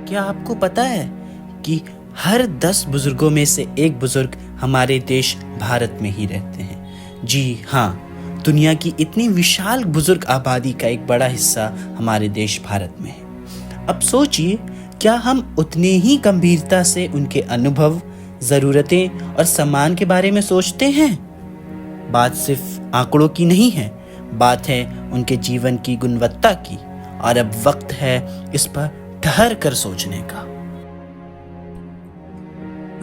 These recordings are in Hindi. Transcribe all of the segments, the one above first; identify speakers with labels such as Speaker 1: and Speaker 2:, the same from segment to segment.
Speaker 1: क्या आपको पता है कि हर 10 बुजुर्गों में से एक बुजुर्ग हमारे देश भारत में ही रहते हैं। जी हाँ, दुनिया की इतनी विशाल बुजुर्ग आबादी का एक बड़ा हिस्सा हमारे देश भारत में है। अब सोचिए, क्या हम उतनी ही गंभीरता से उनके अनुभव, ज़रूरतें और सम्मान के बारे में सोचते हैं? बात सिर्फ आंकड़ों की नहीं है, बात है उनके जीवन की गुणवत्ता की। और अब वक्त है इस पर ठहर कर सोचने का।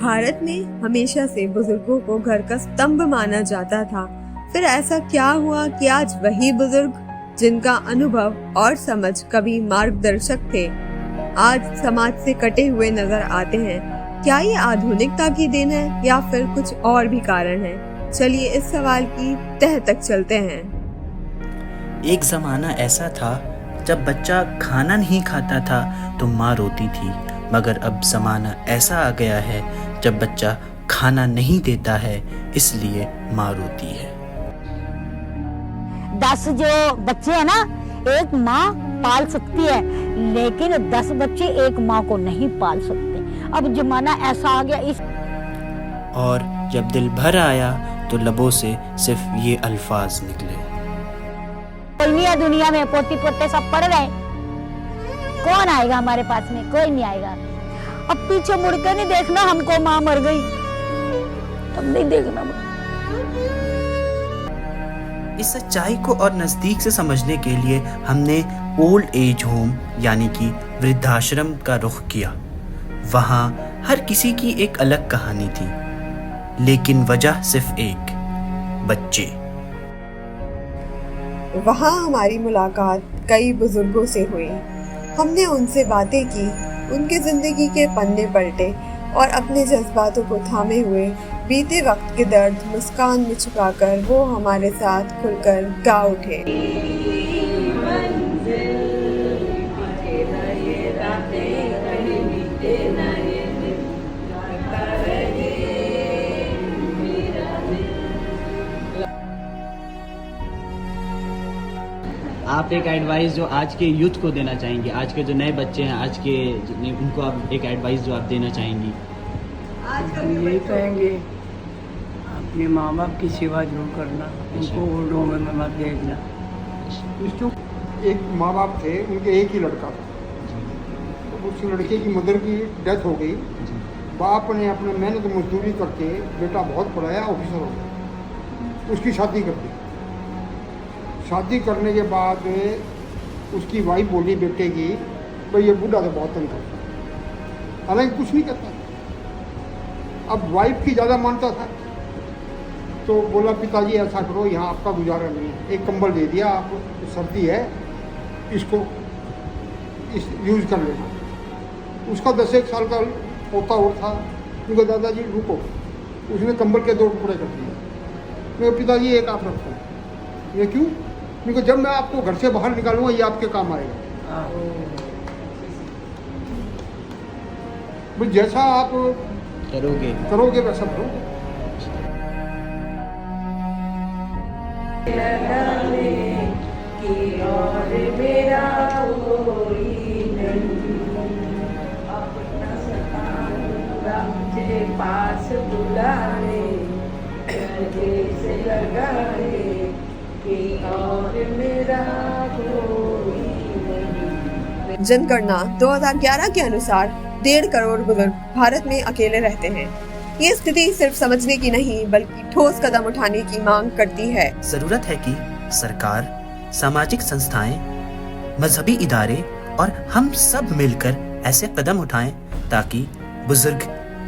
Speaker 2: भारत में हमेशा से बुजुर्गों को घर का स्तंभ माना जाता था। फिर ऐसा क्या हुआ कि आज वही बुजुर्ग, जिनका अनुभव और समझ कभी मार्गदर्शक थे, आज समाज से कटे हुए नजर आते हैं? क्या ये आधुनिकता की देन है या फिर कुछ और भी कारण है? चलिए इस सवाल की तह तक चलते हैं।
Speaker 1: एक जमाना ऐसा था जब बच्चा खाना नहीं खाता था तो माँ रोती थी, मगर अब जमाना ऐसा आ गया है जब बच्चा खाना नहीं देता है इसलिए माँ रोती है।
Speaker 3: 10 जो बच्चे हैं ना, एक माँ पाल सकती है, लेकिन 10 बच्चे एक माँ को नहीं पाल सकते। अब जमाना ऐसा आ गया इस।
Speaker 1: और जब दिल भर आया तो लबों से सिर्फ ये अल्फाज निकले,
Speaker 3: कोई नहीं है दुनिया में, पोती पोते सब पढ़ रहे। कौन आएगा हमारे पास में? कोई नहीं आएगा। अब पीछे मुड़ के नहीं देखना, हमको माँ मर गई तब नहीं देखना।
Speaker 1: इस सच्चाई को और नजदीक से समझने के लिए हमने ओल्ड एज होम यानी कि वृद्धाश्रम का रुख किया। वहाँ हर किसी की एक अलग कहानी थी, लेकिन वजह सिर्फ एक, बच्चे।
Speaker 2: वहाँ हमारी मुलाकात कई बुजुर्गों से हुई। हमने उनसे बातें की, उनके जिंदगी के पन्ने पलटे और अपने जज्बातों को थामे हुए बीते वक्त के दर्द मुस्कान में छुपाकर वो हमारे साथ खुलकर गा उठे।
Speaker 4: आप एक एडवाइस जो आज के यूथ को देना चाहेंगे, आज के जो नए बच्चे हैं, आज के उनको आप एक एडवाइस जो आप देना चाहेंगी?
Speaker 5: यही कहेंगे अपने माँ बाप की सेवा जरूर करना, उनको ओल्ड होम में मत देखना।
Speaker 6: इसको एक माँ बाप थे, उनके एक ही लड़का था, तो उस लड़के की मदर की डेथ हो गई। बाप ने अपना मेहनत मजदूरी करके बेटा बहुत पढ़ाया, ऑफिसर हो गया, उसकी शादी कर दी। शादी करने के बाद उसकी वाइफ बोली बेटे की, भाई ये बूढ़ा तो बहुत तंग करता, हालांकि कुछ नहीं करता। अब वाइफ की ज़्यादा मानता था, तो बोला पिताजी ऐसा करो, यहाँ आपका गुजारा नहीं है, एक कंबल दे दिया, आप सर्दी है इसको यूज़ कर लेना। उसका 10-1 साल का पोता और था, क्योंकि दादाजी रुको, उसने कंबल के 2 टुकड़े कर दिए। मैं पिताजी एक आप रखो। ये क्यों? क्योंकि जब मैं आपको घर से बाहर निकालूंगा ये आपके काम आएगा। भाई जैसा आप करोगे वैसा करोगे।
Speaker 7: पास बुलाने से लगाने
Speaker 2: जनगणना 2011 के अनुसार 1.5 करोड़ बुजुर्ग भारत में अकेले रहते हैं। ये स्थिति सिर्फ समझने की नहीं बल्कि ठोस कदम उठाने की मांग करती है।
Speaker 1: जरूरत है कि सरकार, सामाजिक संस्थाएं, मजहबी इदारे और हम सब मिलकर ऐसे कदम उठाएं ताकि बुजुर्ग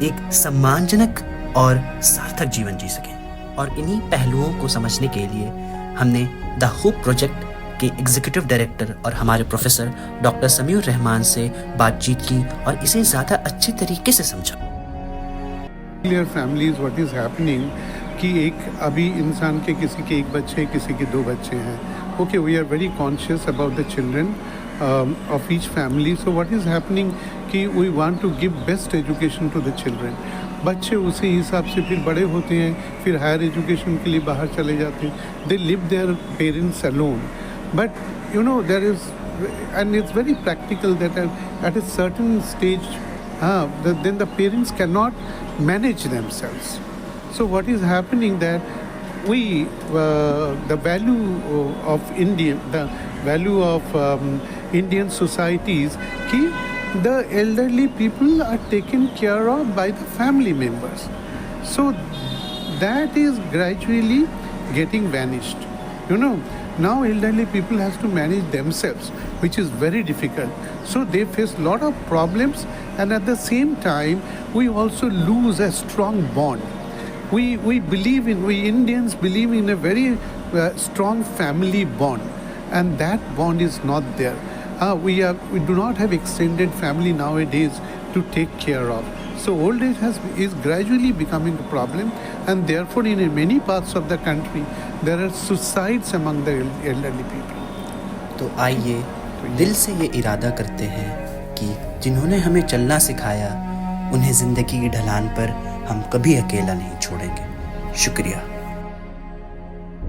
Speaker 1: एक सम्मानजनक और सार्थक जीवन जी सकें। और इन्हीं पहलुओं को समझने के लिए हमने द होप प्रोजेक्ट के एग्जीक्यूटिव डायरेक्टर और हमारे प्रोफेसर डॉक्टर समीउर रहमान से बातचीत की और इसे ज़्यादा अच्छे तरीके से समझा।
Speaker 8: Nuclear families what is happening कि एक अभी इंसान के किसी के 1 बच्चे, किसी के 2 बच्चे हैं। Okay, we are very conscious about the children of each family. So what is happening कि we want to give best education to the children. बच्चे उसी हिसाब से फिर बड़े होते हैं, फिर हायर एजुकेशन के लिए बाहर चले जाते हैं. They leave their parents alone. But you know there is and it's very practical that at a certain stage, then the parents cannot manage themselves. So what is happening that we, the value of Indian societies, the elderly people are taken care of by the family members. So that is gradually getting vanished. Now elderly people has to manage themselves, which is very difficult. So they face a lot of problems, and at the same time, we also lose a strong bond. We Indians believe in a very strong family bond, and that bond is not there. We do not have extended family nowadays to take care of. So old age is gradually becoming a problem, and therefore in many parts of the country there are suicides among the elderly people.
Speaker 1: तो आइए दिल से ये इरादा करते हैं कि जिन्होंने हमें चलना सिखाया, उन्हें ज़िंदगी की ढलान पर हम कभी अकेला नहीं छोड़ेंगे। शुक्रिया।